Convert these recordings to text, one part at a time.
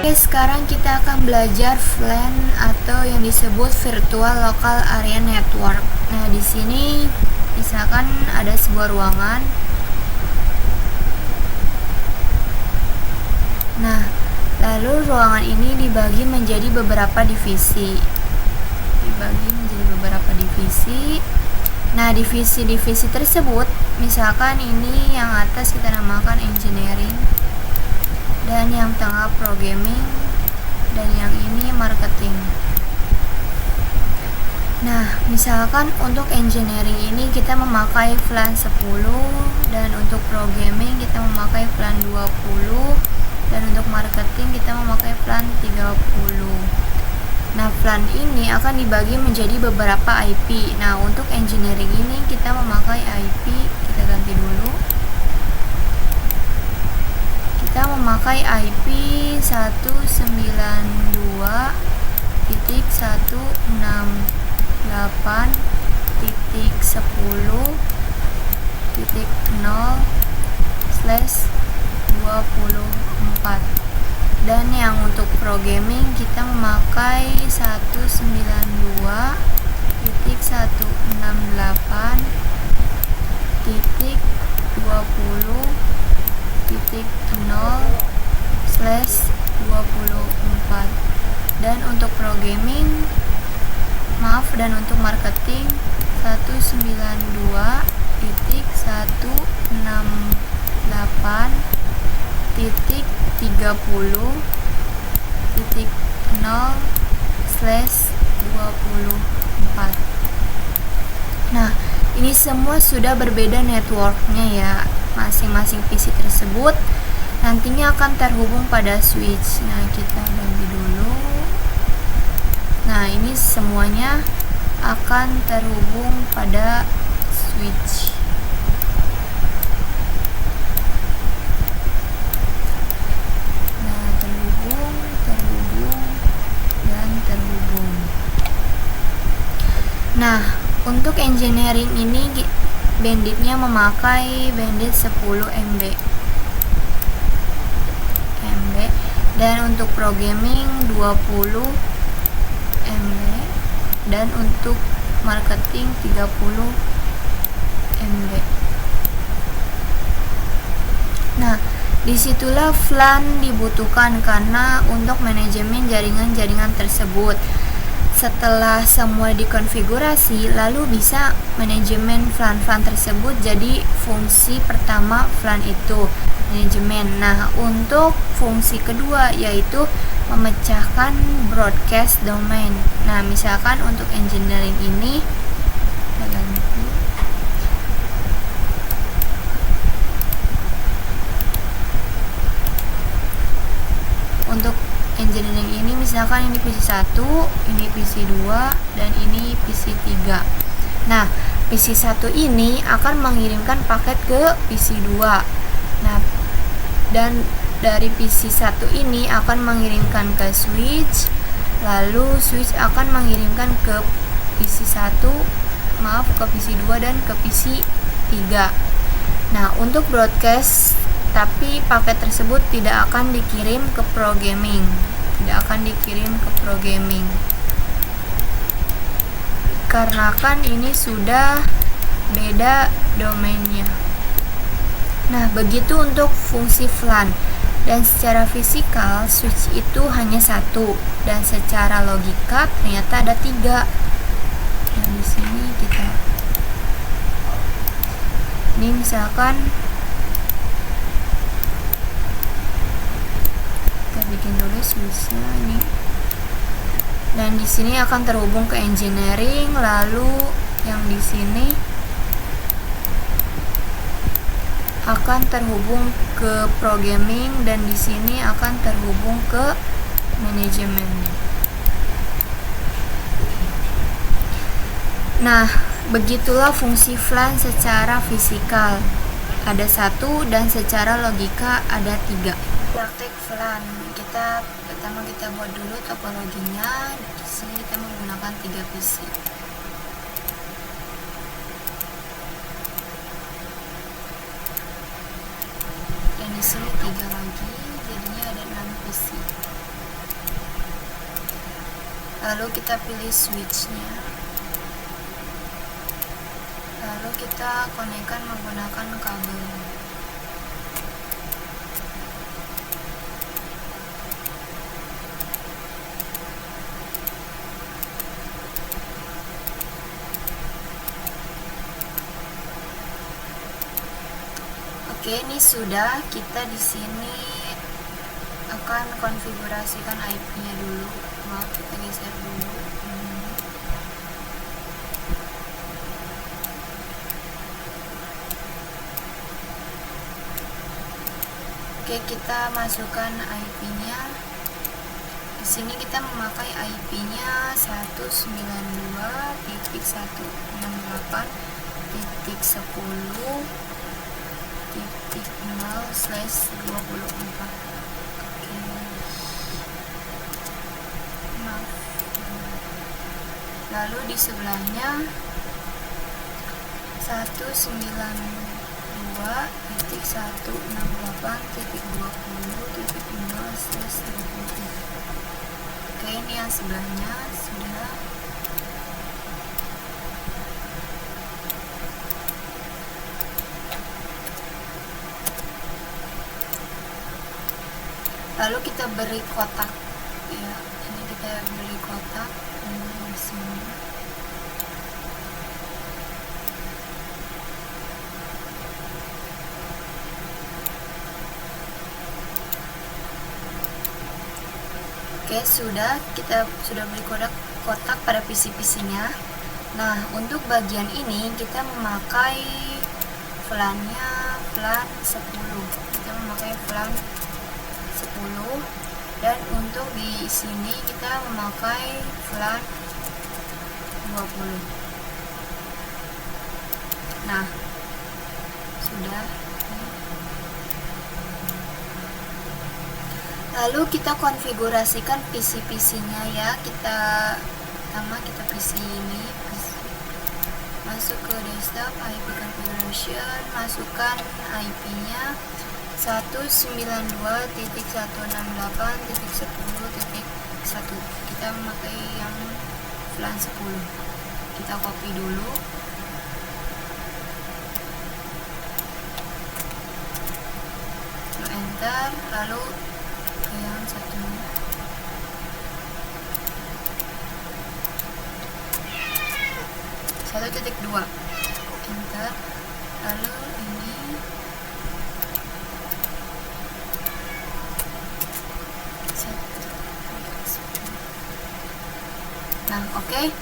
Oke, sekarang kita akan belajar VLAN atau yang disebut Virtual Local Area Network. Nah, di sini misalkan ada sebuah ruangan. Nah, lalu ruangan ini dibagi menjadi beberapa divisi. Nah, divisi-divisi tersebut, misalkan ini yang atas kita namakan engineering, dan yang tengah programming, dan yang ini marketing. Nah, misalkan untuk engineering ini kita memakai VLAN 10, dan untuk programming kita memakai VLAN 20, dan untuk marketing kita memakai VLAN 30. Nah, VLAN ini akan dibagi menjadi beberapa IP. Nah, untuk engineering ini kita memakai IP, kita ganti dulu. Kita memakai IP 192.168.0/10/24. Dan yang untuk programming kita memakai 192.168.0/20/24. Dan untuk marketing 192.168.0/24. Nah, ini semua sudah berbeda networknya ya. Masing-masing PC tersebut nantinya akan terhubung pada switch. Nah, kita ganti dulu. Nah, ini semuanya akan terhubung pada switch. Nah, terhubung, dan terhubung. Nah, untuk engineering ini bandwidthnya memakai bandwidth 10 MB. Dan untuk programming 20 MB, dan untuk marketing 30 MB. Nah, disitulah VLAN dibutuhkan karena untuk manajemen jaringan-jaringan tersebut. Setelah semua dikonfigurasi, lalu bisa manajemen VLAN tersebut. Jadi fungsi pertama VLAN itu manajemen. Nah, untuk fungsi kedua yaitu memecahkan broadcast domain. Nah, misalkan untuk engineering ini untuk engineering ini misalkan ini PC 1, ini PC 2, dan ini PC 3. Nah, PC 1 ini akan mengirimkan paket ke PC 2. Nah, dan dari PC 1 ini akan mengirimkan ke switch, lalu switch akan mengirimkan ke PC 2 dan ke PC 3. Nah, untuk broadcast, tapi paket tersebut tidak akan dikirim ke programming. Karena kan ini sudah beda domainnya. Nah, begitu untuk fungsi VLAN. Dan secara fisikal switch itu hanya satu, dan secara logika ternyata ada 3. Nah, di sini kita ini misalkan kita bikin dulu switchnya ini. Dan di sini akan terhubung ke engineering, lalu yang di sini akan terhubung ke programming, dan di sini akan terhubung ke manajemen. Nah, begitulah fungsi VLAN secara fisikal. Ada 1 dan secara logika ada 3. Praktek VLAN. Pertama kita buat dulu topologinya. Di sini kita menggunakan 3 PC. Dan di sini 3 lagi, jadinya ada 6 PC. lalu kita pilih switchnya, lalu kita konekkan menggunakan kabel. Oke, ini sudah. Kita di sini akan konfigurasikan IP-nya dulu. Maaf, kita geser dulu. Oke, kita masukkan IP-nya. Di sini kita memakai IP-nya 192.168.10/24. Lalu di sebelahnya 192.168.20.0/24. Oke, ini yang sebelahnya sudah. Lalu kita beri kotak ya, ini kita beri kotak di sini. Oke, kita sudah beri kotak pada PC-nya. Nah, untuk bagian ini kita memakai VLAN-nya VLAN 10. Kita memakai VLAN 10, dan untuk di sini kita memakai VLAN 20. Nah, sudah. Lalu kita konfigurasikan PC-nya ya. Pertama kita PC ini, masuk ke desktop, IP configuration, masukkan IP-nya 192.168.10.1. Kita memakai yang VLAN 10. Kita copy dulu. Enter, lalu yang satunya. (1.2). Enter, lalu ini nah, oke.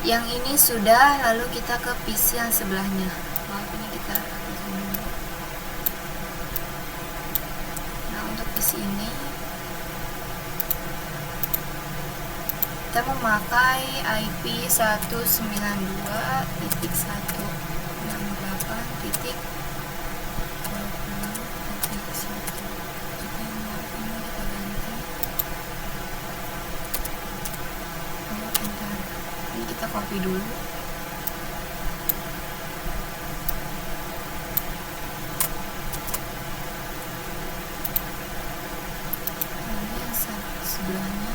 Yang ini sudah, lalu kita ke PC yang sebelahnya. Maaf, ini kita untuk PC ini kita memakai IP 192.168.20.1. Ini kita copy dulu. Ini yang sebelahnya.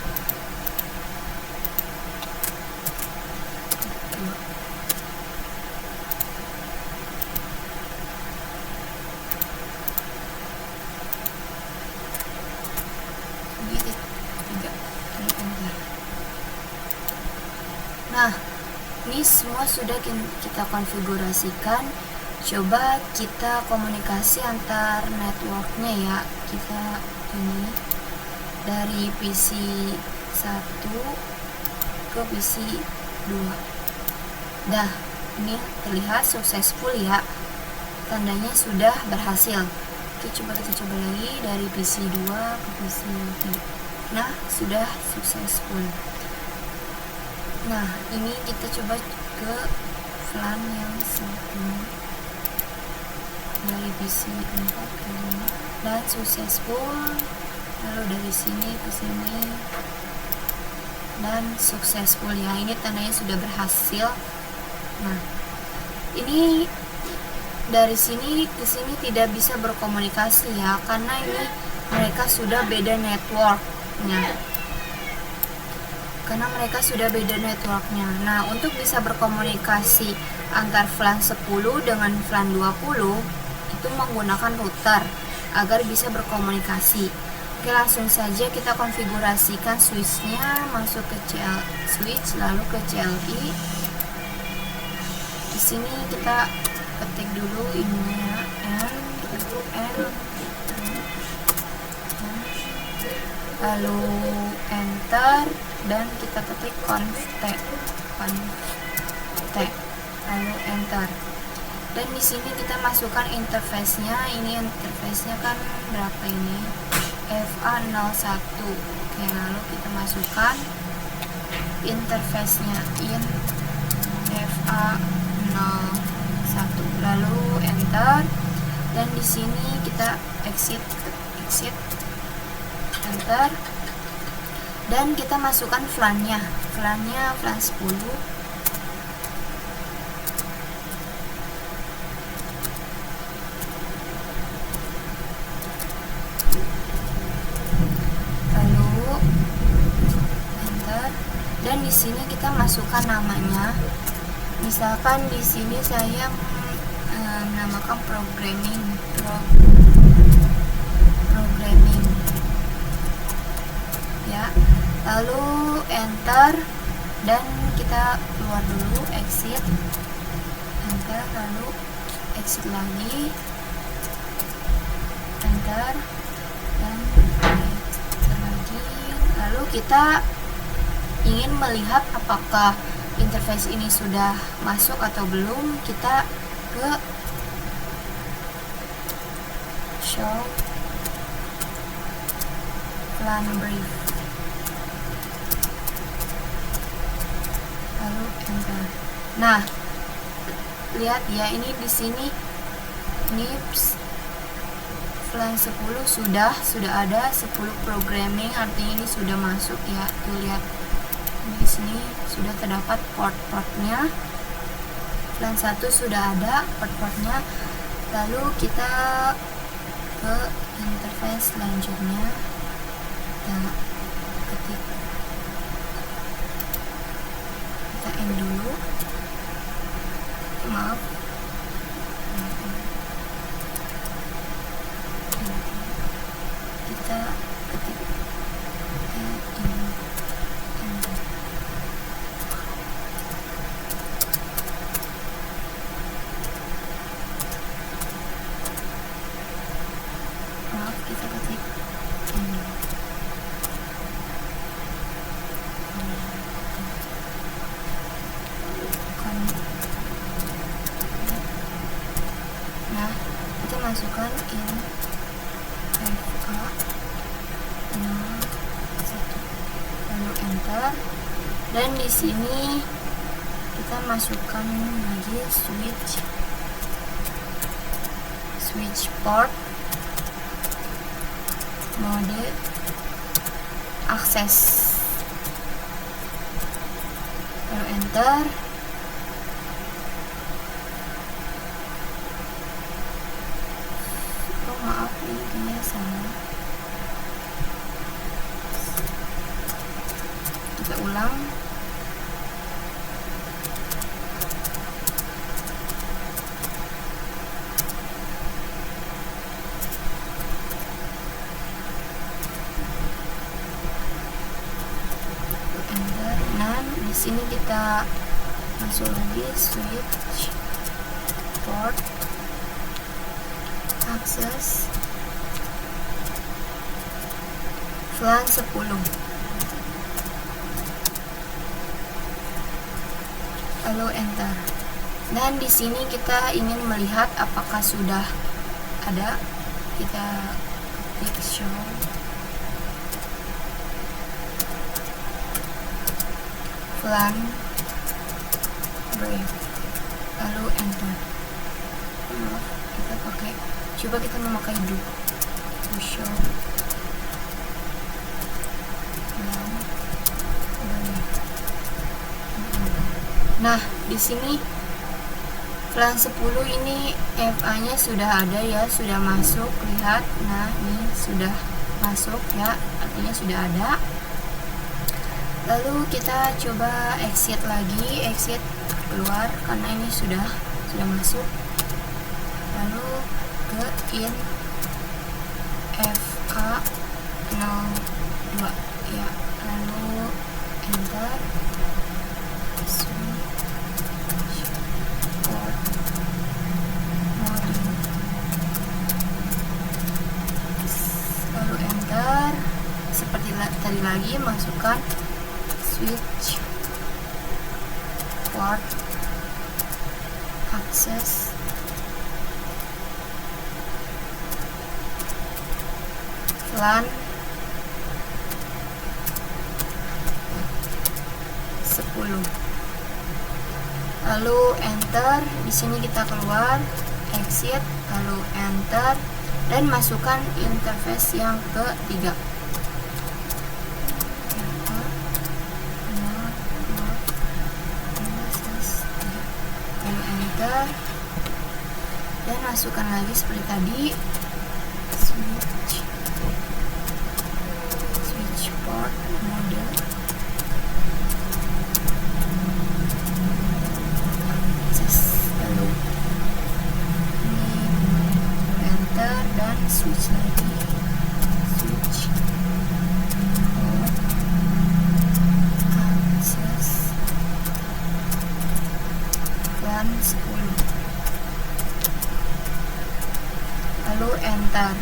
Nah, ini semua sudah kita konfigurasikan. Coba kita komunikasi antar networknya ya. Kita ini dari PC 1 ke PC 2. Dah, ini terlihat successful ya. Tandanya sudah berhasil. Oke, kita coba lagi dari PC 2 ke PC 3. Nah, sudah successful. Nah, ini kita coba ke VLAN yang satu dari PC 4 ke 5 dan successful. Lalu dari sini ke sini dan successful ya. Ini tandanya sudah berhasil. Nah, ini dari sini ke sini tidak bisa berkomunikasi ya, karena ini mereka sudah beda networknya. karena mereka sudah beda networknya. Nah, untuk bisa berkomunikasi antar VLAN 10 dengan VLAN 20 itu menggunakan router agar bisa berkomunikasi. Oke, langsung saja kita konfigurasikan switchnya. Masuk ke switch, lalu ke CLI. Di sini kita ketik dulu ininya N, lalu enter, dan kita ketik conft, lalu enter. Dan di sini kita masukkan interface-nya. Ini interface-nya kan berapa ini? FA01. Oke, lalu kita masukkan interface-nya FA01, lalu enter. Dan di sini kita exit, enter. Dan kita masukkan VLAN-nya VLAN 10. Dan di sini kita masukkan namanya. Misalkan di sini saya menamakan programming. Ya. Lalu enter, dan kita keluar dulu, exit. Enter, lalu exit lagi. Enter, dan enter lagi. Lalu kita ingin melihat apakah interface ini sudah masuk atau belum, kita ke show plan brief, lalu enter. Nah, lihat ya, ini di sini ini VLAN 10 sudah ada 10 programming, artinya ini sudah masuk ya. Tuh lihat, di sini sudah terdapat port-portnya. VLAN 1 sudah ada port-portnya. Lalu kita ke interface selanjutnya. Kita ketik, kita end dulu. Maaf. Kita ketik Nah, kita masukkan in FA01, lalu enter. Dan di sini kita masukkan lagi switch port, mode akses, lalu enter. Maaf, ini salah. Kita ulang. Enter. Nah, di sini kita masuk lagi switch port akses VLAN 10, lalu enter. Dan di sini kita ingin melihat apakah sudah ada. Kita klik show VLAN brief, lalu enter. Kita pakai, coba kita memakai do show VLAN brief. Nah, di sini VLAN 10 ini FA-nya sudah ada ya, sudah masuk. Lihat, nah ini sudah masuk ya, artinya sudah ada. Lalu kita coba exit lagi, exit keluar karena ini sudah masuk. Lalu ke in FA02 ya, lalu enter, switch port module, lalu enter. Seperti tadi lagi, masukkan switch port access LAN 10. Lalu enter. Di sini kita keluar, exit, lalu enter, dan masukkan interface yang ketiga. Lalu enter, dan masukkan lagi seperti tadi, switch port model, lalu ini enter dan switch lagi, switch port access LAN 10, lalu enter.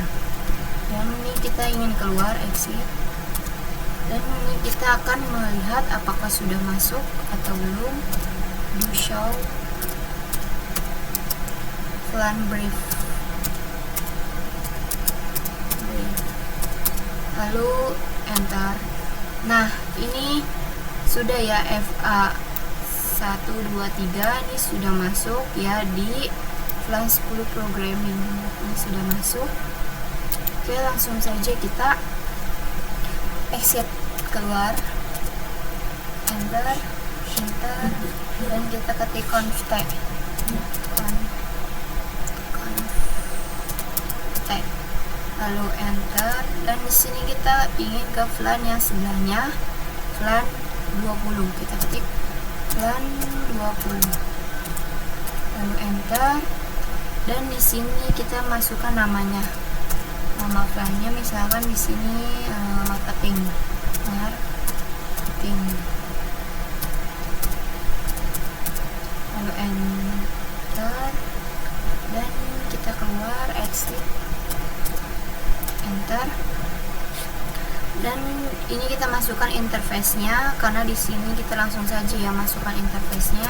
Dan ini kita ingin keluar, exit, dan ini kita akan melihat apakah sudah masuk atau belum. Do show LAN brief, lalu enter. Nah, ini sudah ya, FA 123 ini sudah masuk ya di FLAN 10 programming. Ini sudah masuk. Oke, langsung saja kita exit keluar, enter, dan kita ketik conft, lalu enter. Dan di sini kita ingin ke FLAN yang sebelahnya, FLAN 20. Kita ketik FLAN 20, lalu enter. Dan di sini kita masukkan namanya, nama FLAN-nya misalkan di sini marketing, lalu enter, dan kita keluar, exit, enter. Dan ini kita masukkan interface-nya, karena di sini kita langsung saja ya masukkan interface-nya.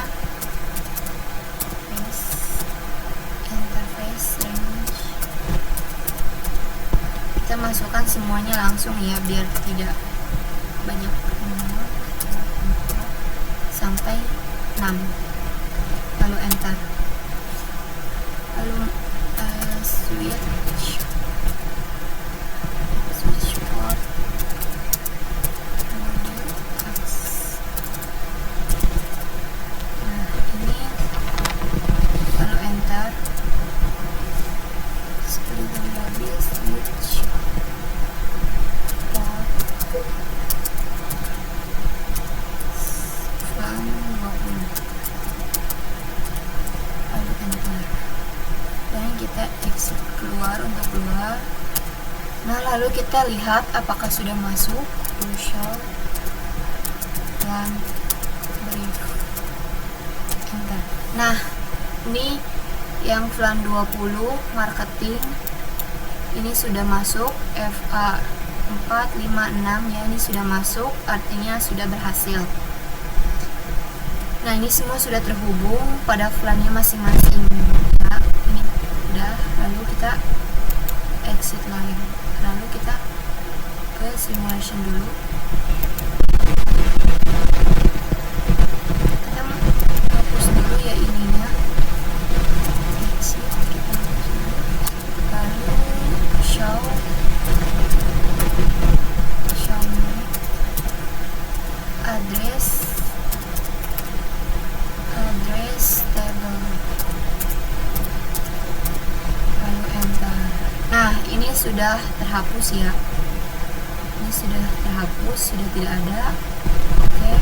Interface range, kita masukkan semuanya langsung ya, biar tidak banyak, 4 sampai 6, lalu enter. Lalu switch port model access. Nah, ini lalu enter. Seperti tadi, switch port FLAN 20, lalu enter. Dan kita exit keluar untuk keluar. Nah, lalu kita lihat apakah sudah masuk. Do show LAN brief, enter. Nah, ini yang FLAN 20 marketing ini sudah masuk, FA 456 ya, ini sudah masuk, artinya sudah berhasil. Nah, ini semua sudah terhubung pada FLAN-nya masing-masing ya. Ini udah, lalu kita exit lagi, lalu kita ke simulation dulu. Kita hapus dulu ya ininya, exit, kita hapus dulu, lalu show address table, lalu enter. Nah, ini sudah terhapus ya, ini sudah terhapus, sudah tidak ada. Oke.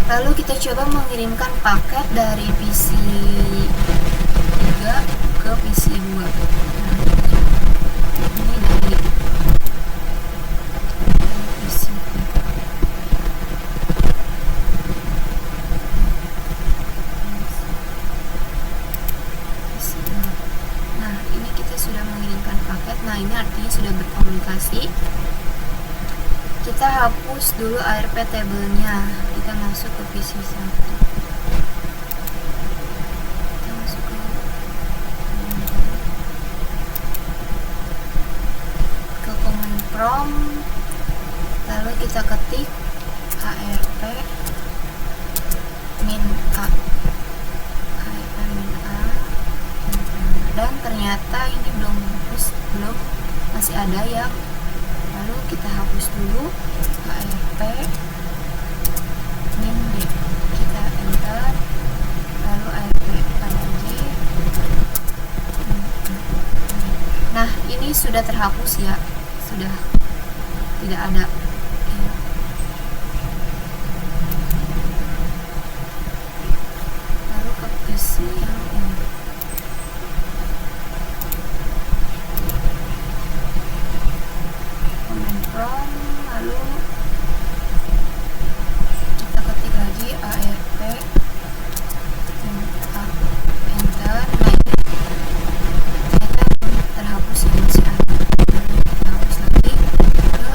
Lalu kita coba mengirimkan paket dari PC 3 ke PC 2. Ini dari PC 3. Nah, ini kita sudah mengirimkan paket. Nah, ini artinya sudah berkomunikasi. Kita hapus dulu ARP table-nya. Kita masuk ke PC 1. Kita masuk ke command prompt. Lalu kita ketik ARP min A. ARP min A. Dan ternyata ini belum masih ada ya. Lalu kita hapus dulu ARP min D, kita enter, lalu ARP lagi. Nah, ini sudah terhapus ya, sudah tidak ada ya. Lalu ke PC yang ini. Lalu kita ketik lagi ARP enter. Nah, ini ternyata terhapus ya, masih ada. Lalu kita hapus lagi ke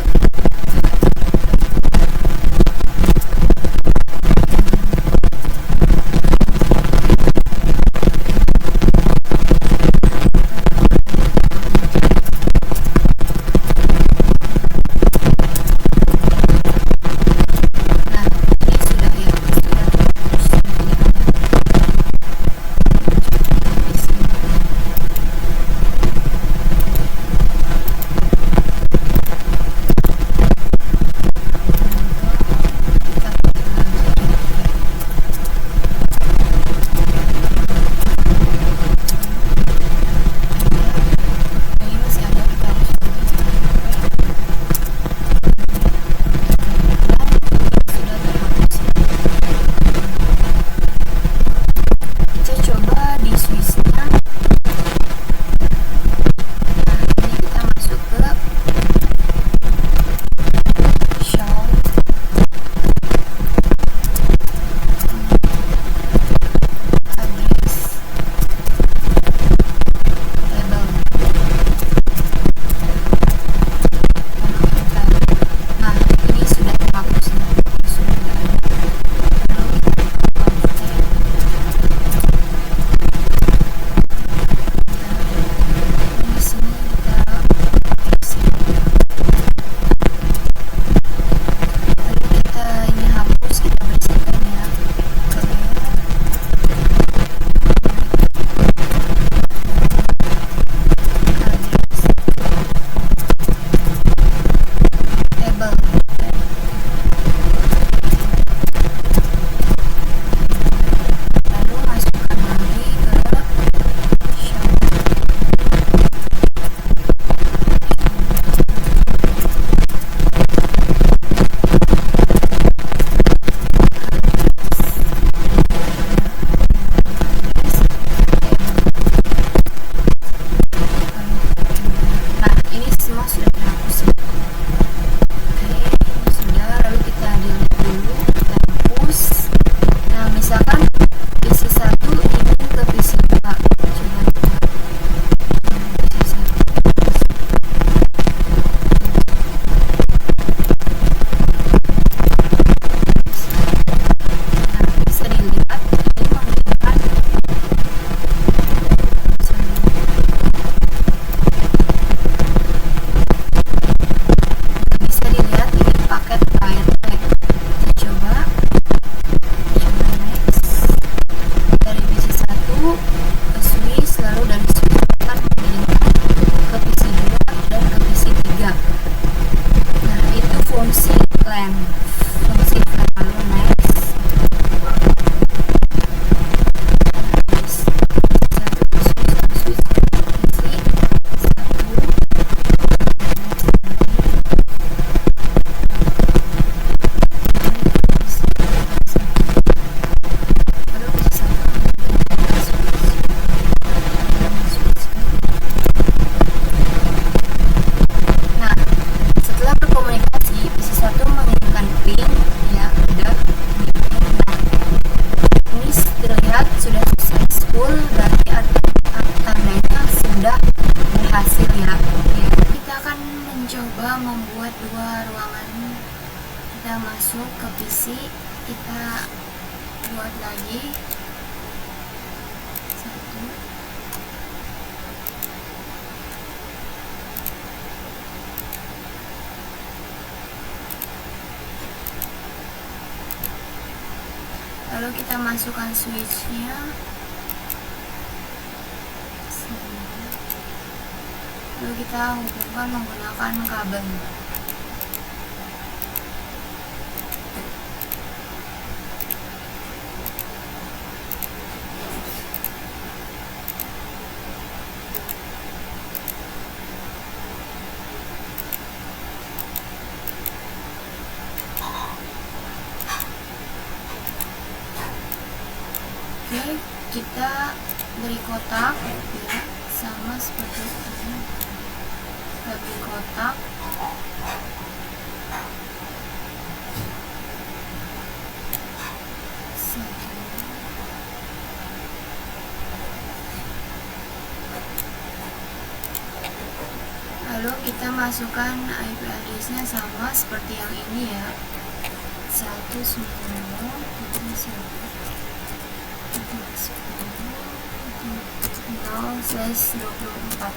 membuat dua ruangan. Kita masuk ke PC, kita buat lagi satu. Lalu kita masukkan switchnya. Lalu kita hubungkan menggunakan kabel. Oke, kita beri kotak ya, sama seperti ini. Kita beri kotak. Lalu kita masukkan IP address-nya sama seperti yang ini ya. 190.10.0/24.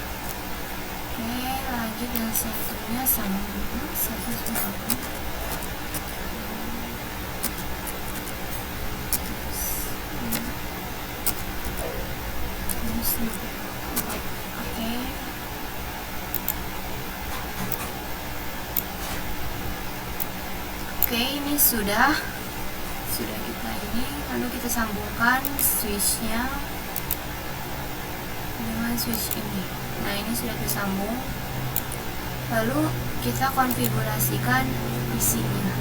Oke, lanjut yang satunya sama 190. Oke, ini sudah kita ini. Lalu kita sambungkan switchnya dengan switch ini. Nah, ini sudah tersambung. Lalu kita konfigurasikan PC-nya.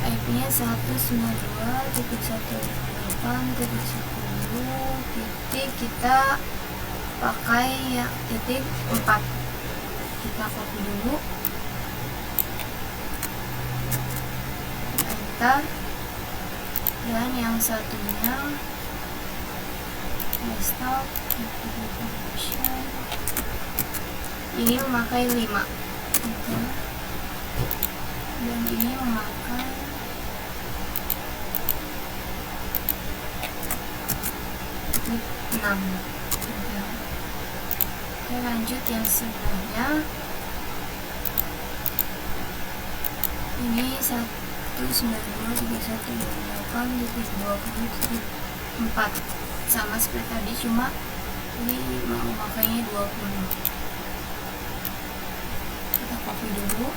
IP-nya 192.168.10. Kita pakai yang titik 4. Kita copy dulu, enter, dan yang satunya desktop ini memakai 5, dan ini memakai 6. Oke, lanjut yang sebelahnya. Ini 192.168.20.4 sama seperti tadi, cuma ini memakainya 20. Kita copy dulu.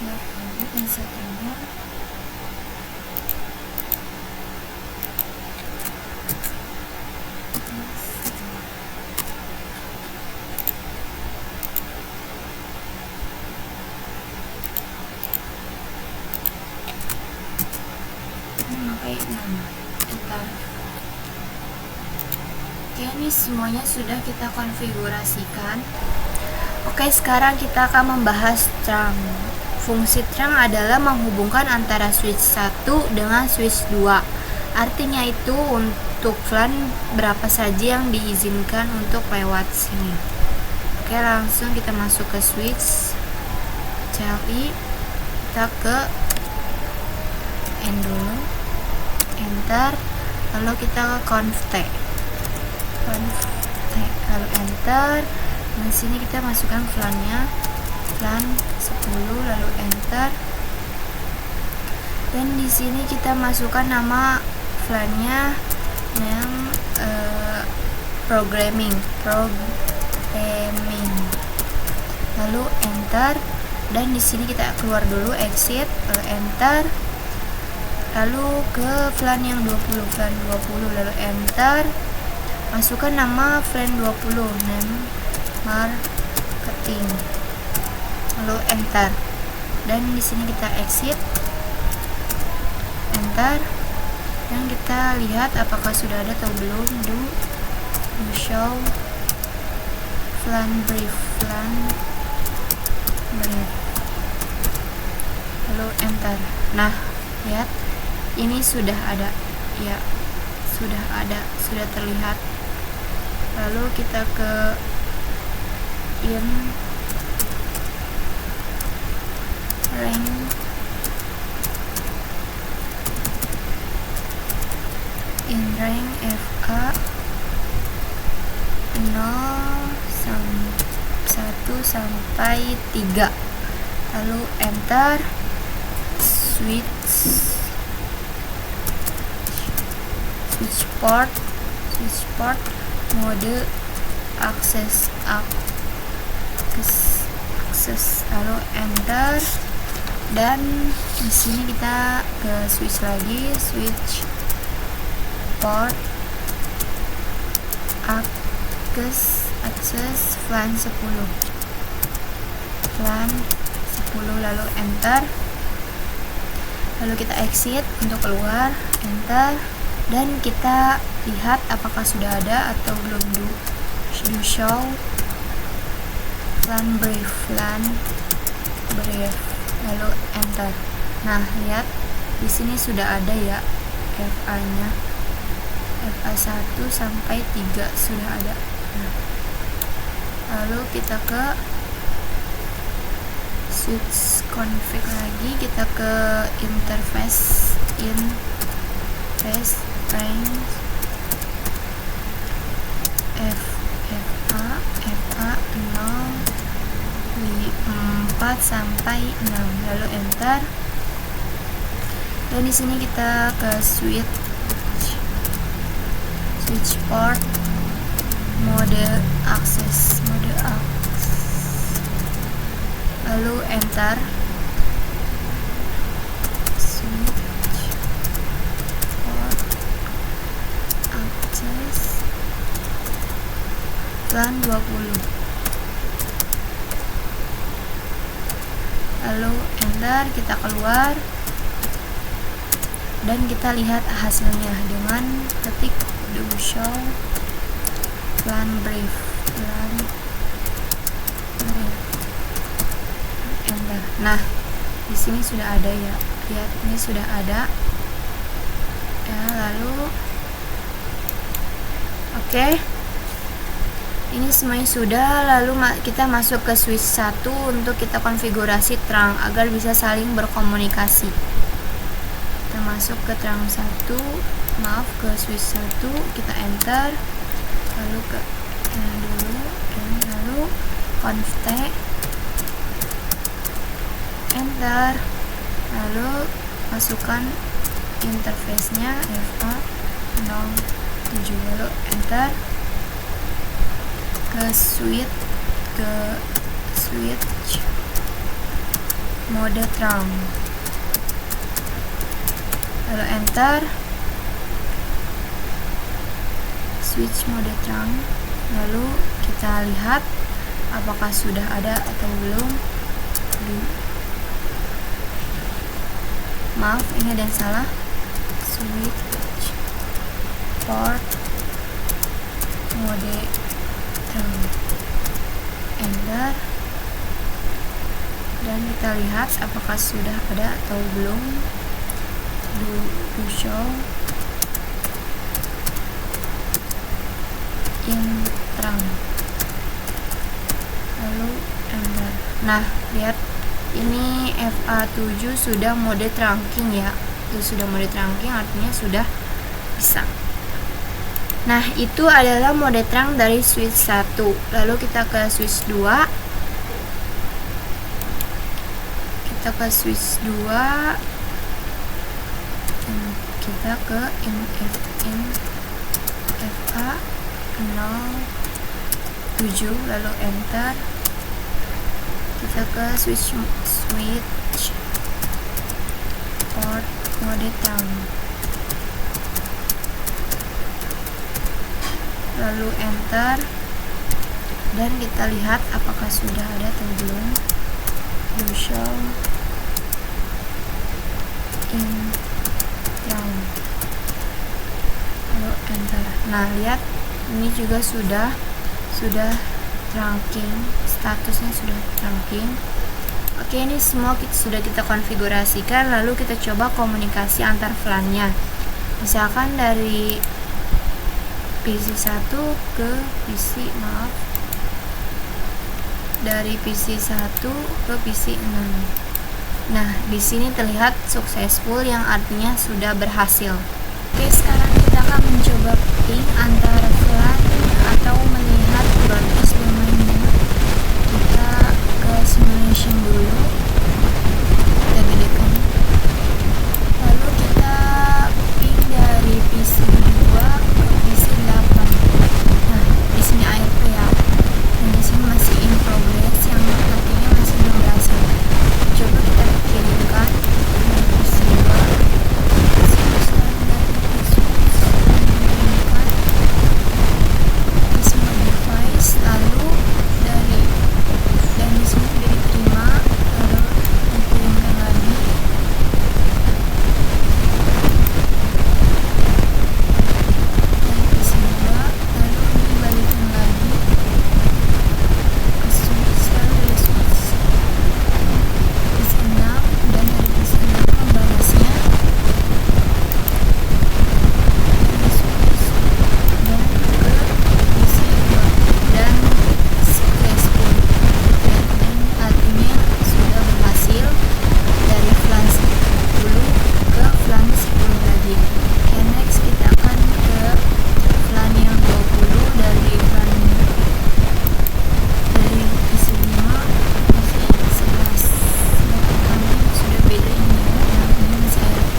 Nah, lanjut yang satunya. Memakai 6. Enter. Oke, ini semuanya sudah kita konfigurasikan. Oke, sekarang kita akan membahas trunk. Fungsi trunk adalah menghubungkan antara switch 1 dengan switch 2. Artinya itu untuk LAN berapa saja yang diizinkan untuk lewat sini. Oke, langsung kita masuk ke switch CLI. Kita ke N dulu, enter, lalu kita ke conft, lalu enter. Di sini kita masukkan VLAN-nya, VLAN 10, lalu enter. Dan di sini kita masukkan nama VLAN-nya yang programming, lalu enter. Dan di sini kita keluar dulu, exit, lalu enter. Lalu ke VLAN yang 20, VLAN 20, lalu enter. Masukkan nama VLAN 20, name marketing, lalu enter. Dan di sini kita exit, enter. Dan kita lihat apakah sudah ada atau belum. Do show VLAN brief, lalu enter. Nah, lihat, ini sudah ada ya, sudah terlihat lalu kita ke in rank FA 1 sampai 3, lalu enter. Switch port mode akses, lalu enter. Dan di sini kita ke switch lagi, switch port akses LAN 10, lalu enter. Lalu kita exit untuk keluar, enter, dan kita lihat apakah sudah ada atau belum. Do show LAN brief, lalu enter. Nah, lihat di sini sudah ada ya FA-nya, FA 1 sampai 3 sudah ada. Nah, lalu kita ke switch config lagi, kita ke interface range FA 0 4 sampai 6, lalu enter. Dan di sini kita ke switch port mode akses, lalu enter. Switch port akses LAN 20, lalu enter. Kita keluar dan kita lihat hasilnya dengan ketik do show LAN brief, enter. Nah, di sini sudah ada ya, lihat ini sudah ada ya. Lalu oke, ini semuanya sudah. Lalu kita masuk ke switch 1 untuk kita konfigurasi terang agar bisa saling berkomunikasi. Kita masuk ke terang 1, ke switch 1, kita enter, lalu ke dulu, lalu conft enter, lalu masukkan interface-nya FA 07, lalu enter. Ke switch mode terang, lalu enter. Switch mode terang, lalu kita lihat apakah sudah ada atau belum. Maaf, ini ada yang salah. Switch port mode terang, enter. Dan kita lihat apakah sudah ada atau belum. Do show in terang, lalu enter. Nah, lihat ini FA7 sudah mode trunking ya. Itu sudah mode trunking, artinya sudah bisa. Nah, itu adalah mode terang dari switch 1. Lalu kita ke switch 2. Kita ke switch 2. Kita ke FA 07, lalu enter. Kita ke switch port mode terang, lalu enter. Dan kita lihat apakah sudah ada atau belum. Do show in terang, lalu enter. Nah, lihat ini juga sudah trunking, statusnya sudah trunking. Oke, ini semua sudah kita konfigurasikan. Lalu kita coba komunikasi antar VLAN-nya. Misalkan dari PC1 ke PC, maaf, dari PC1 ke PC6. Nah, di sini terlihat successful yang artinya sudah berhasil. Oke, sekarang kita akan mencoba ping antara VLAN atau melihat broadcast domainnya. Kita ke simulation dulu, kita gedekan, lalu kita ping dari PC2 ke PC8. Nah, di sini ARP ya, dan di sini masih in progress yang artinya masih belum berhasil. Coba kita kirimkan dari PC2, lalu dan di sini sudah diterima, lalu dikirimkan lagi. Dari PC2, lalu dibalikan lagi ke switch, lalu dari switch PC6, dan dari PC6 membalasnya dari switch dan ke PC2, dan successful, dan artinya sudah berhasil dari VLAN 10 ke VLAN 10 lagi. Dan next kita akan ke VLAN yang 20 dari PC5 PC11. Karena sudah beda ini ya, yang ini masih ARP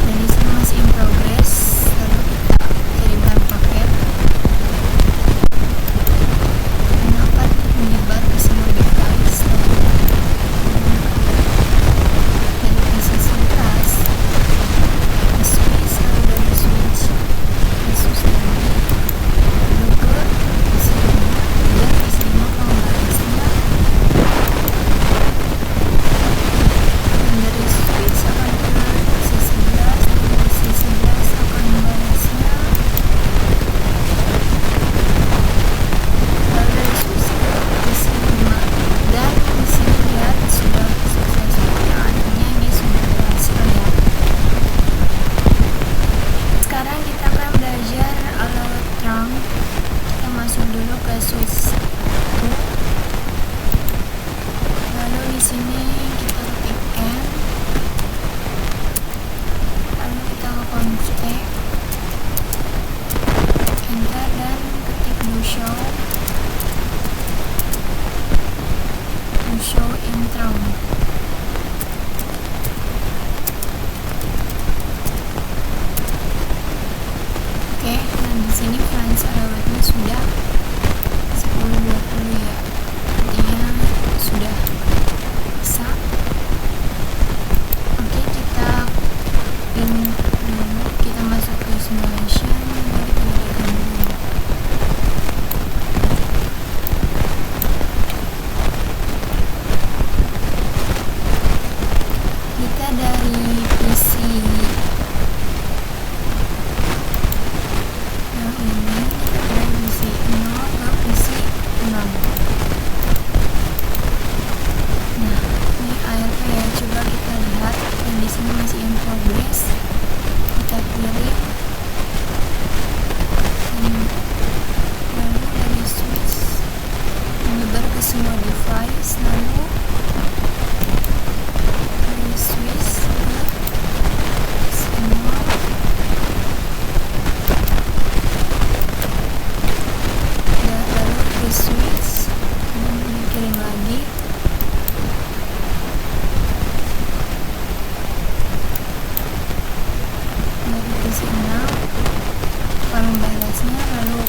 dan di sini masih in progress. Lalu kita kirimkan paket dan akan menyebar ke semua device. Dari PC11 ke switch, lalu dari switch ke switch lagi, lalu ke PC5, dan PC5 membalasnya, dan dari switch akan ke PC11, dan PC11 akan membalasnya, lalu dari switch ke PC5, dan di sini lihat sudah successful, yang artinya ini sudah berhasil ya. Sekarang kita akan belajar alert trunk. Kita masuk dulu ke switch 1, lalu di sini kita ketik N, lalu kita ke config, enter, dan ketik do show in trunk. Oke, nah di sini fans alawatnya sudah 1020 ya, artinya sudah bisa. Oke, kita pin dulu, kita masuk ke simulation, lalu kita berikan dulu. Kita dari PC yang ini, dari PC 0 ke PC 6. Nah, ini ARP ya, coba kita lihat, dan di sini masih in progress. Kita pilih, lalu dari switch menyebar ke semua device, lalu dari switch ke semua, dan lalu ke switch dan dikirim lagi. Dari PC6 membalasnya, lalu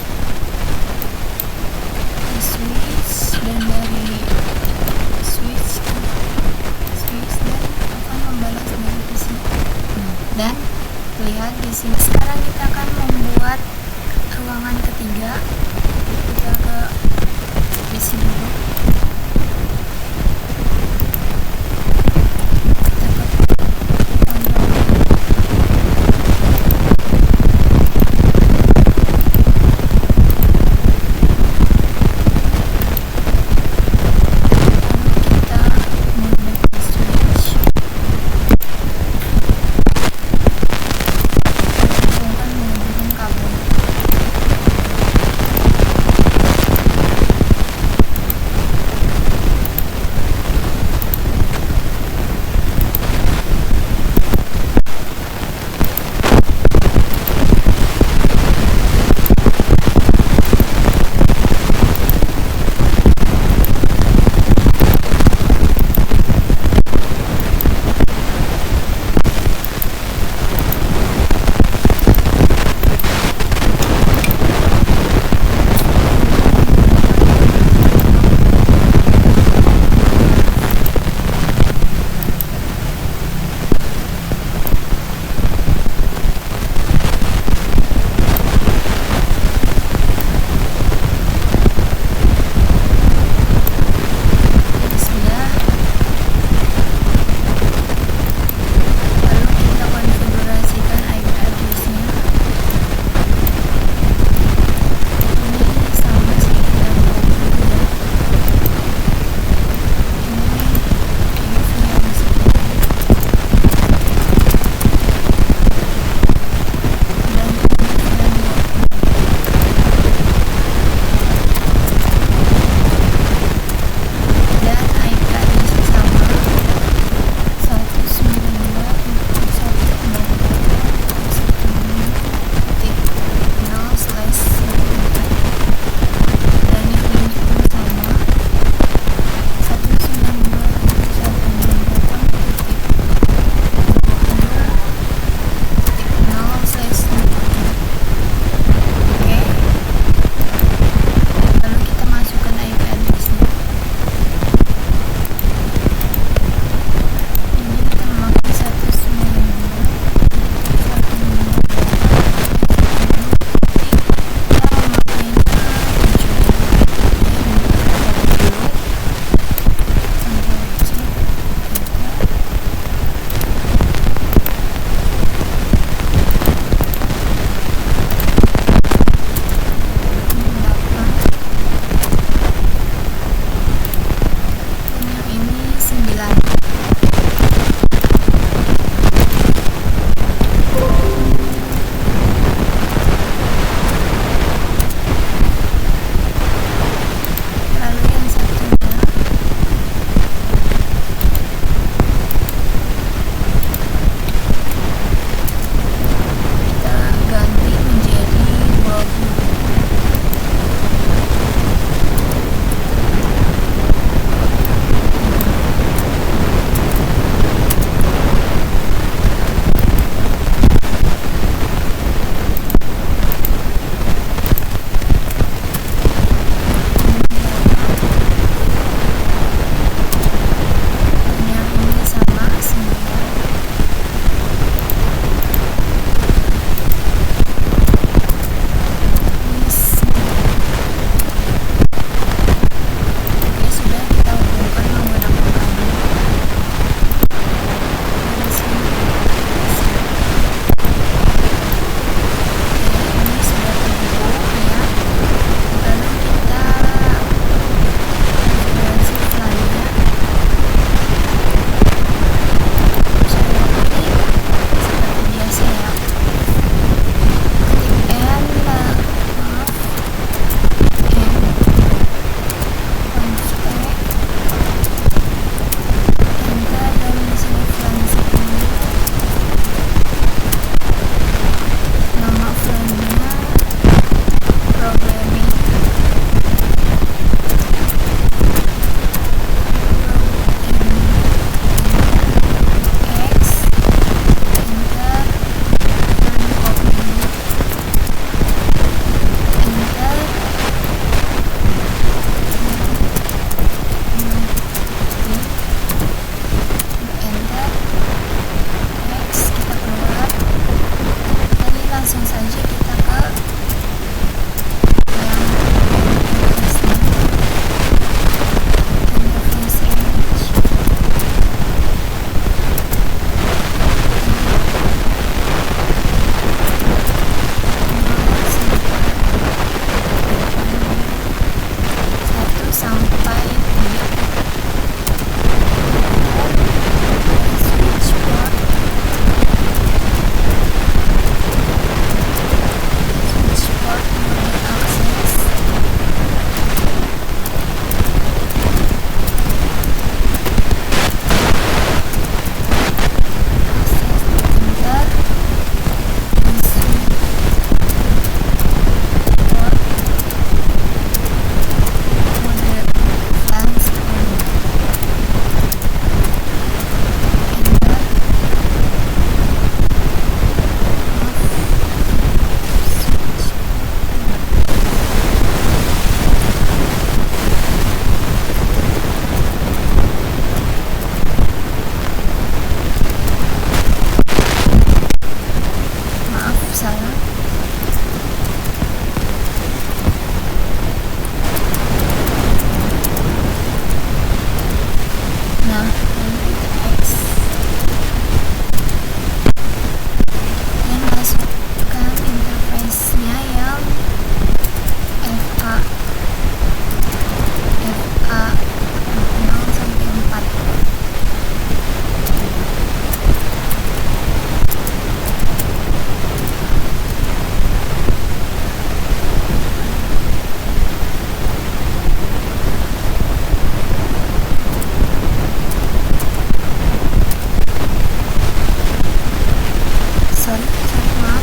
ke switch, dan dari switch ke switch, dan akan membalas dari PC. Dan lihat di sini. Sekarang kita akan membuat ruangan ketiga. Kita ke PC dulu. Kita salah. Nah, lalu kita X dan masukkan interface-nya yang FA 0 sampai 4. Sorry, maaf.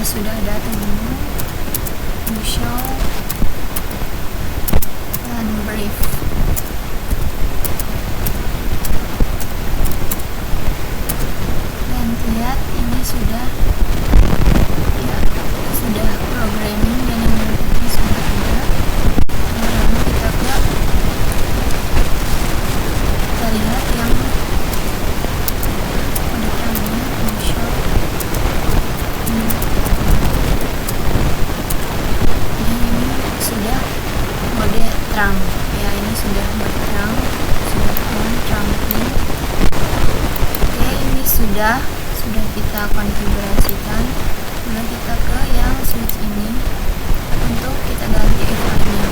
Sudah ada teman-teman. Show dan brief. Dan lihat ini sudah programming dan yang berikutnya sudah ada. Lalu kita lihat yang show. Sudah mode terang ya, ini sudah mode terang, sudah terang ini. Oke, ini sudah kita konfigurasikan. Kemudian kita ke yang switch ini untuk kita ganti FA-nya.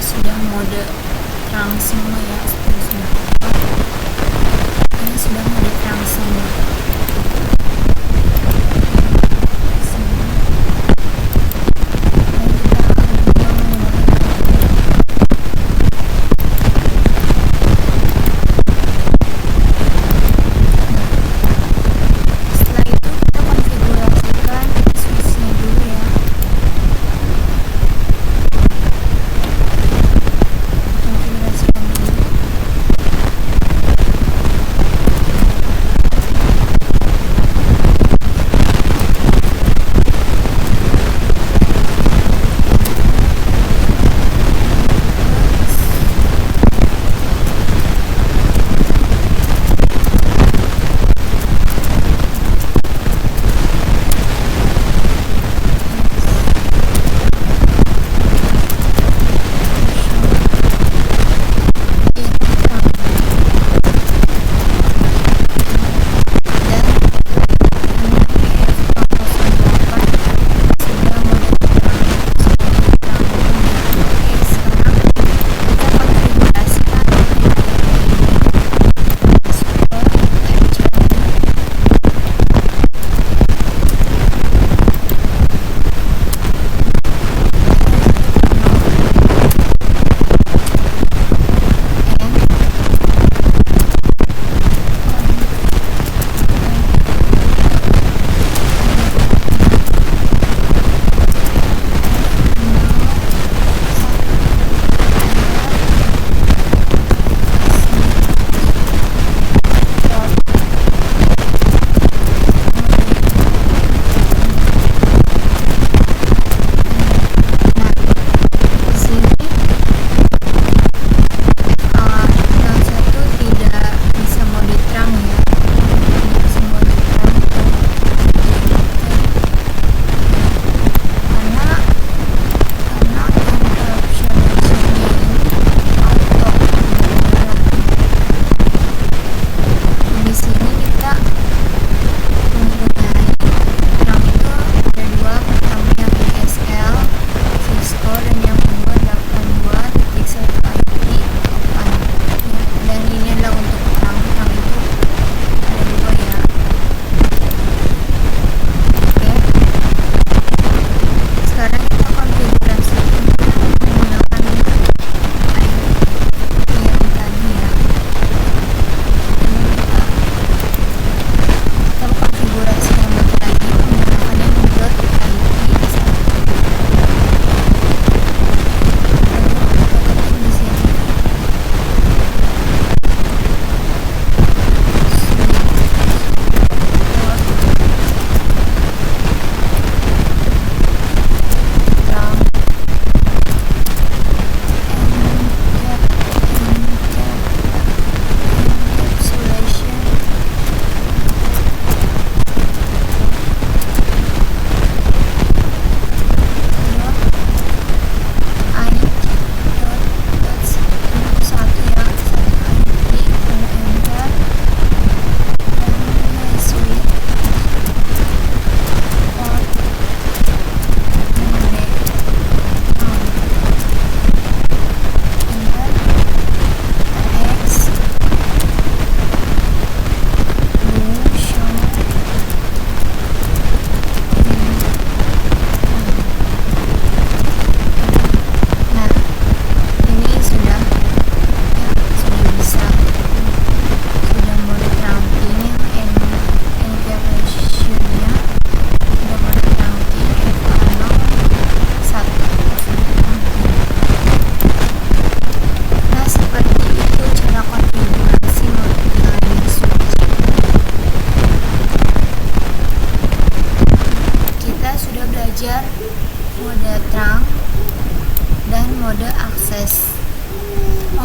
Sudah mode terang semua ya, ini sudah mode terang semua. Setelah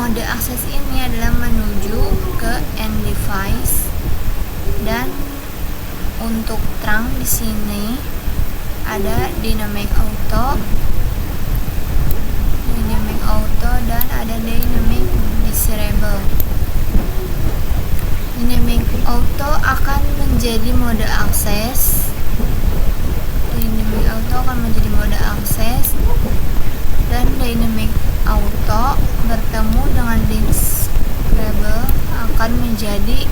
mode akses ini adalah menuju ke end device, dan untuk trunk di sini ada dynamic auto dan ada dynamic disable. Dynamic auto akan menjadi mode akses. Dan dynamic auto bertemu dengan disable akan menjadi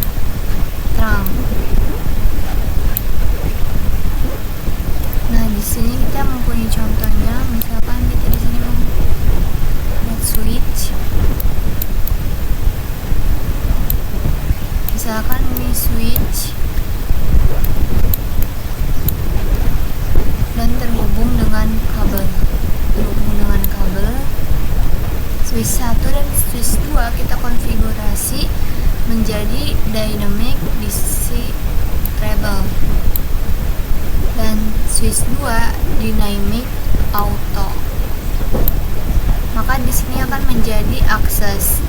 trunk. Nah, di sini kita mempunyai contohnya. Misalkan kita di sini membuat switch. Misalkan ini switch dan terhubung dengan kabel. Switch 1 dan switch 2 kita konfigurasi menjadi dynamic disable dan switch 2 dynamic auto. Maka di sini akan menjadi akses.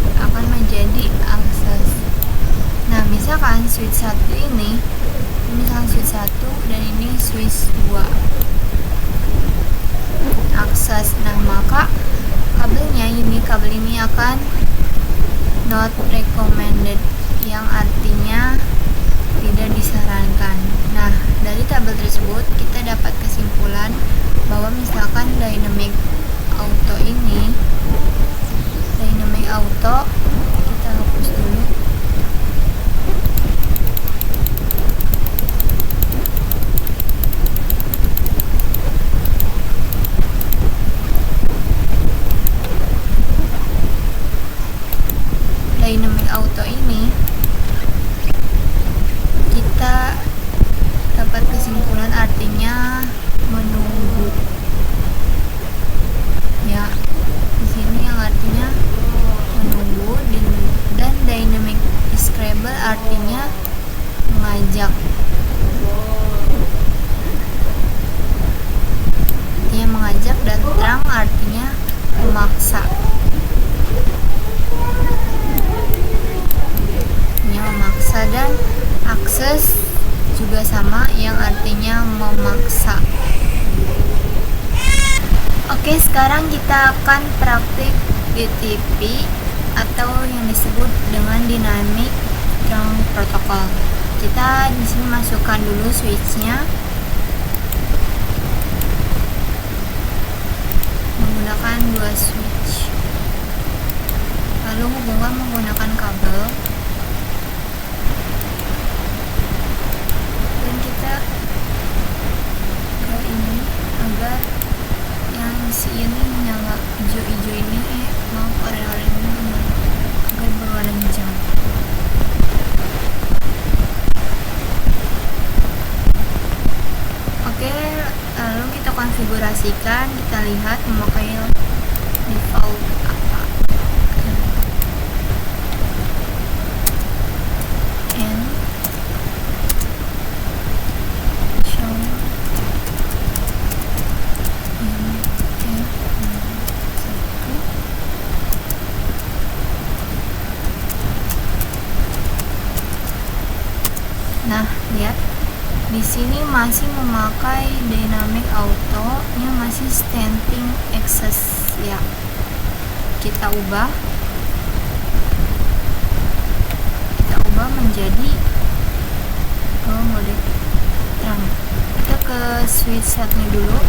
Nah, misalkan switch 1 ini switch 1 dan ini switch 2 akses. Nah, maka kabel ini akan not recommended, yang artinya tidak disarankan. Nah, dari tabel tersebut kita dapat kesimpulan bahwa misalkan dynamic auto kita hapus dulu. Dynamic auto ini kita dapat kesimpulan artinya menunggu. Ya, di sini yang artinya menunggu, dan dynamic disable artinya mengajak. Dan trunk artinya memaksa. Dan akses juga sama, yang artinya memaksa. Oke, sekarang kita akan praktik DTP atau yang disebut dengan dynamic trunk protocol. Kita di sini masukkan dulu switchnya menggunakan 2 switch, lalu hubungkan menggunakan kabel. Ke ini agar yang si ini nyala hijau-hijau ini oranye ini agar berwarna hijau. Oke, lalu kita konfigurasikan. Kita lihat memakai default apa. Nah, lihat di sini masih memakai dynamic auto, nya masih standing access ya. Kita ubah menjadi mode trunk. Kita ke switch setnya dulu.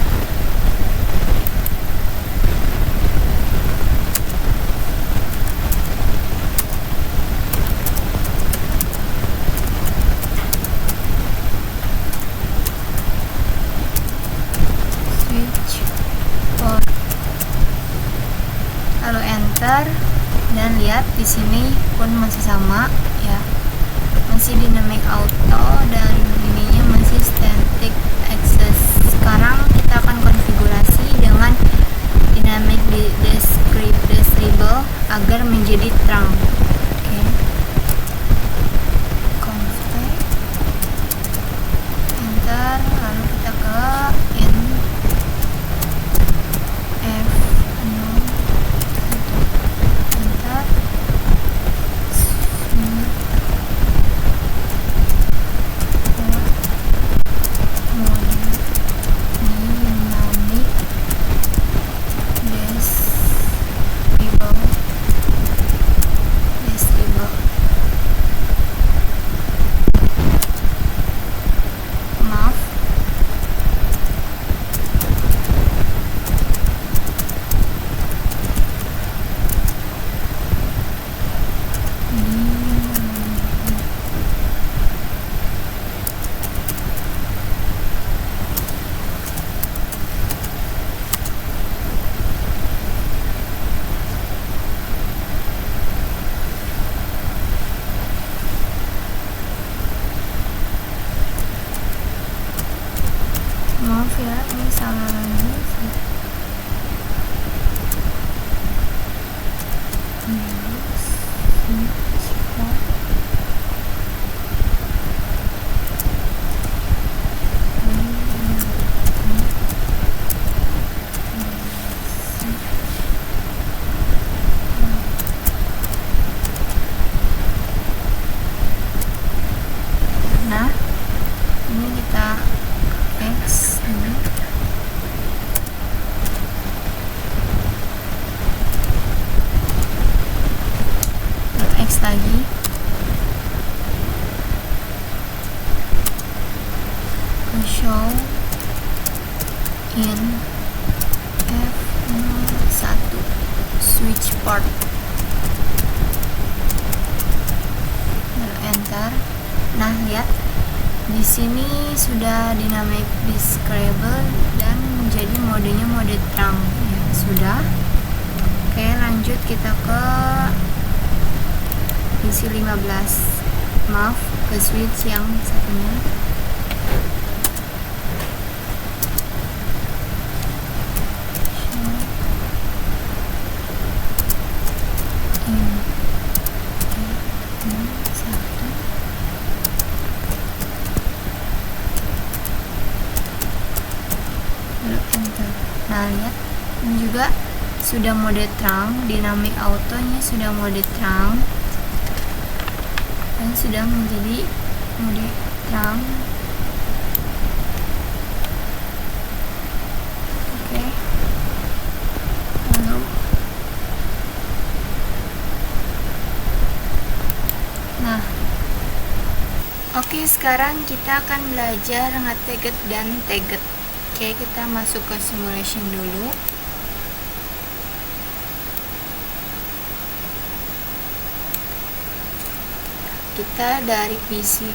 Lalu enter, dan lihat di sini pun masih sama ya, masih dynamic auto dan ininya masih static access. Sekarang kita akan konfigurasi dengan dynamic disable agar menjadi trunk. Oke. Config, enter, lalu kita ke F0, enter. maaf ya, ini salah lagi. Nah, ini kita X ini. X lagi. Show in F1 switch port. Lalu enter. Nah, lihat di sini sudah dynamic describable dan menjadi modenya mode terang. Ya, sudah. Oke, lanjut kita ke PC 15. Maaf, ke switch yang satunya. Nah, lihat ini juga sudah mode terang, dynamic auto-nya sudah mode terang dan sudah menjadi mode terang. Oke. Lalu nah, oke, sekarang kita akan belajar nge-tagged dan tagged. Oke, kita masuk ke simulation dulu. Kita dari PC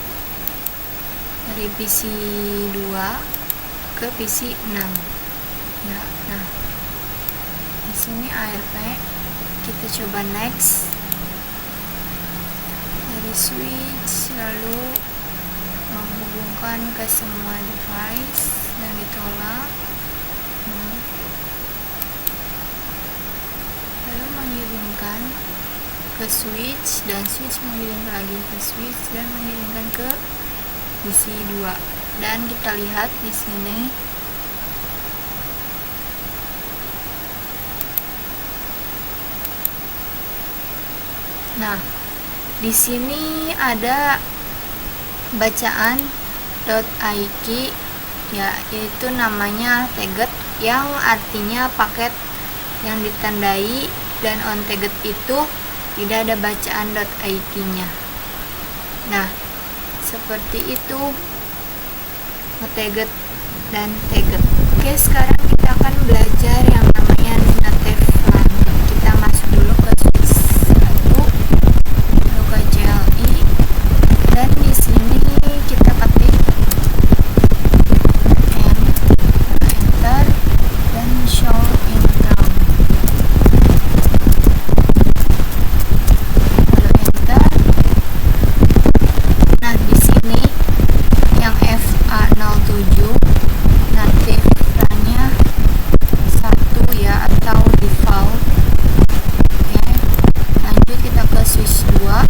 2 ke PC 6. Ya, nah. Di sini ARP. Kita coba next. Dari switch lalu menghubungkan ke semua device dan ditolak. Lalu mengirimkan ke switch dan switch mengirimkan lagi ke switch dan mengirimkan ke PC 2. Dan kita lihat di sini nah, di sini ada bacaan .ik, ya, itu namanya tagged, yang artinya paket yang ditandai, dan on tagged itu tidak ada bacaan .ik nya. Nah, seperti itu tagged dan tagged. Oke, sekarang kita akan belajar yang namanya native LAN. Kita masuk dulu ke switch 1, lalu ke CLI, dan di sini kita ketik enter dan show in ground. Lalu enter. Nah, di sini yang FA07 native LAN-nya 1 ya, atau default. Oke, lanjut kita ke switch 2.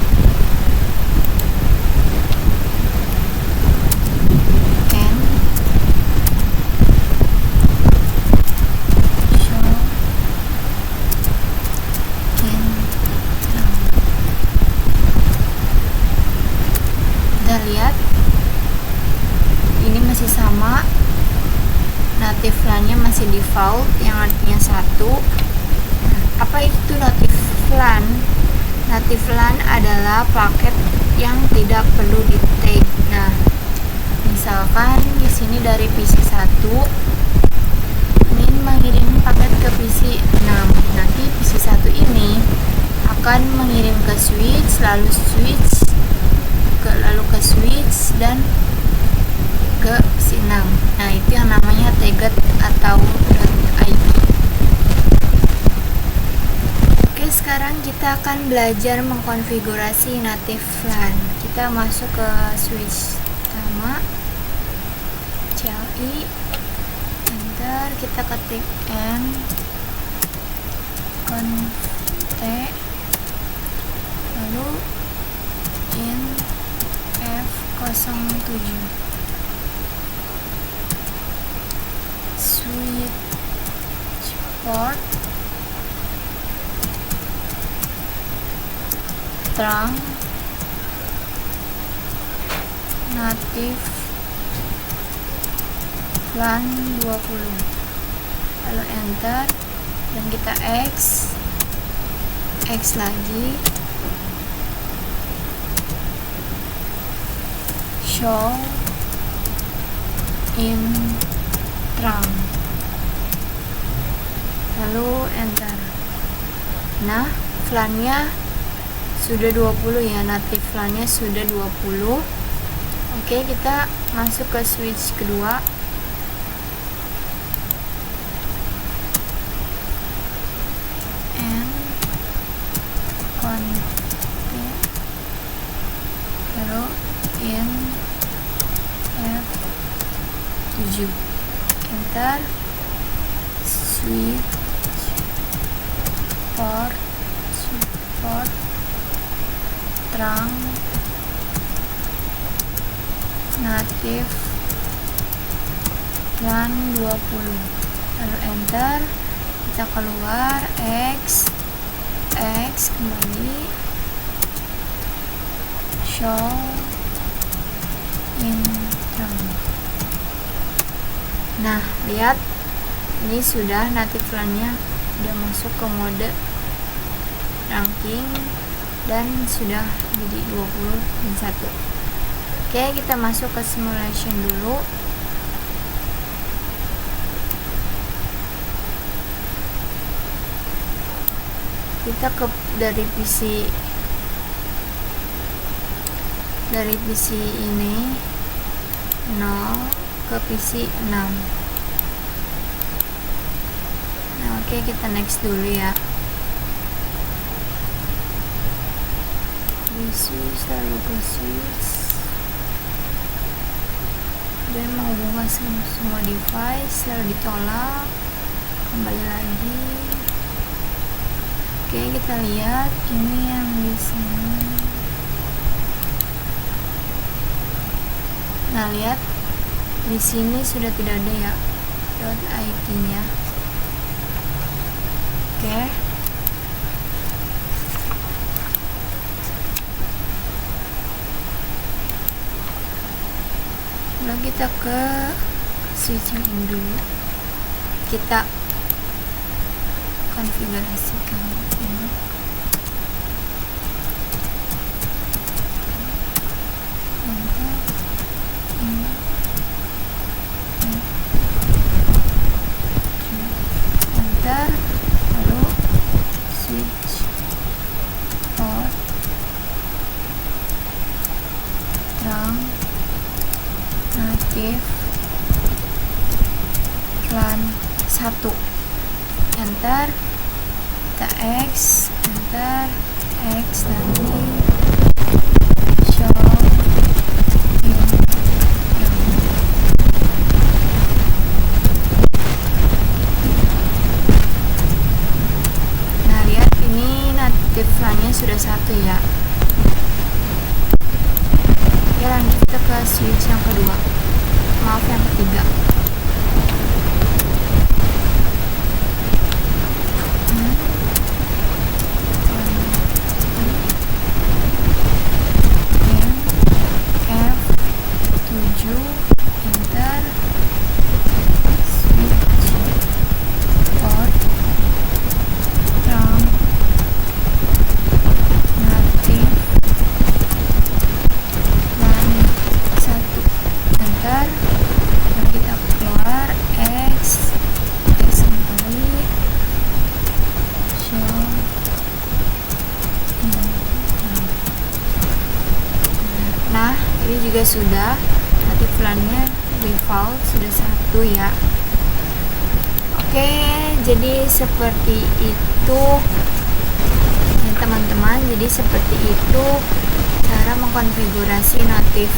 Lihat, ini masih sama, native LAN-nya masih default yang artinya 1. Apa itu native LAN? Native LAN adalah paket yang tidak perlu di tag. Nah, misalkan di sini dari PC 1 ingin mengirim paket ke PC 6. Nanti PC 1 ini akan mengirim ke switch, lalu ke switch dan ke PC 6. Nah, itu yang namanya tagged atau .ik. Oke, sekarang kita akan belajar mengkonfigurasi native LAN. Kita masuk ke switch pertama, CLI, enter, kita ketik n conv t, lalu int f07 switch port trunk native LAN 20, lalu enter dan kita X lagi, show in trunk, lalu enter. Nah, LAN-nya sudah 20 ya, native LAN-nya sudah 20. Oke, kita masuk ke switch kedua. N conv lalu in F7 enter, switch port trunk native LAN 20, lalu enter, kita keluar X kembali, show in trunk. Nah, lihat ini sudah native LAN-nya udah masuk ke mode trunking dan sudah jadi 20 dan 1. Oke, kita masuk ke simulation dulu. Kita dari PC ini 0 ke PC 6. Nah, oke, kita next dulu ya. Switch, lalu ke switch dan mau buka semua device, lalu ditolak, kembali lagi. Oke, kita lihat ini yang di sini. Nah, lihat di sini sudah tidak ada ya .id-nya. Oke. Lalu kita ke switch yang ini dulu, kita konfigurasikan ini. Enter, lalu switch port trunk native LAN 1, enter, kita enter X lagi, show in trunk. Nah, lihat ini native LAN-nya sudah 1 ya. Oke, lanjut kita ke switch yang kedua, maaf yang ketiga. F7 enter, switch port trunk native LAN 1, enter, lalu kita keluar X kembali, show in trunk. Nah, ini juga sudah native LAN-nya default sudah 1 ya. Oke, jadi seperti itu ya teman-teman. Jadi seperti itu cara mengkonfigurasi native